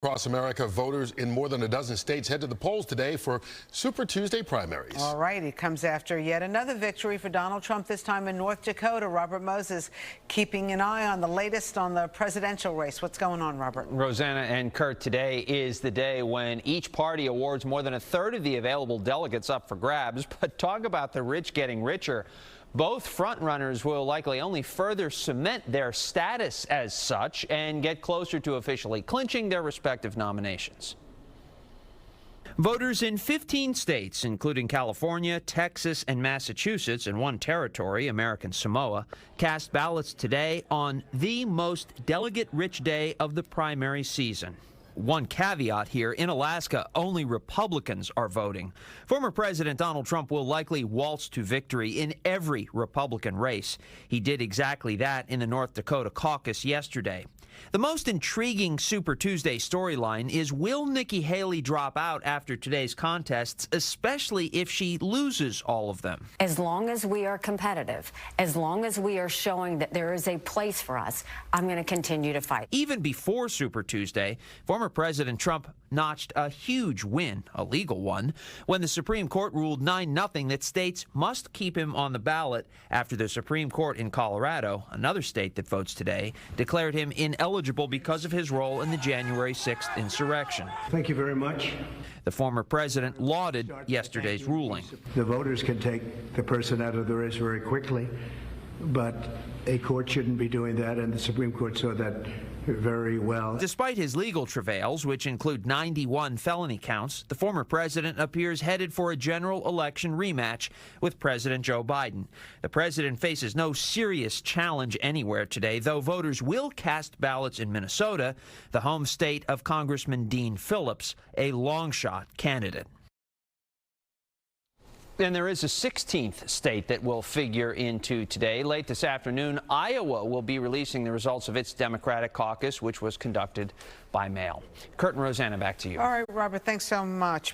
Across America, voters in more than a dozen states head to the polls today for Super Tuesday primaries. All right, it comes after yet another victory for Donald Trump, this time in North Dakota. Robert Moses keeping an eye on the latest on the presidential race. What's going on, Robert? Rosanna and Kurt, today is the day when each party awards more than a third of the available delegates up for grabs. But talk about the rich getting richer. Both frontrunners will likely only further cement their status as such and get closer to officially clinching their respective nominations. Voters in 15 states, including California, Texas, and Massachusetts, and one territory, American Samoa, cast ballots today on the most delegate-rich day of the primary season. One caveat here, in Alaska, only Republicans are voting. Former President Donald Trump will likely waltz to victory in every Republican race. He did exactly that in the North Dakota caucus yesterday. The most intriguing Super Tuesday storyline is, will Nikki Haley drop out after today's contests, especially if she loses all of them? As long as we are competitive, as long as we are showing that there is a place for us, I'm going to continue to fight. Even before Super Tuesday, former President Trump notched a huge win, a legal one, when the Supreme Court ruled 9-0 that states must keep him on the ballot after the Supreme Court in Colorado, another state that votes today, declared him ineligible because of his role in the January 6th insurrection. Thank you very much. The former president lauded yesterday's ruling. The voters can take the person out of the race very quickly, but a court shouldn't be doing that, and the Supreme Court saw that very well. Despite his legal travails, which include 91 felony counts, the former president appears headed for a general election rematch with President Joe Biden. The president faces no serious challenge anywhere today, though voters will cast ballots in Minnesota, the home state of Congressman Dean Phillips, a long-shot candidate. And there is a 16th state that will figure into today. Late this afternoon, Iowa will be releasing the results of its Democratic caucus, which was conducted by mail. Kurt and Rosanna, back to you. All right, Robert, thanks so much.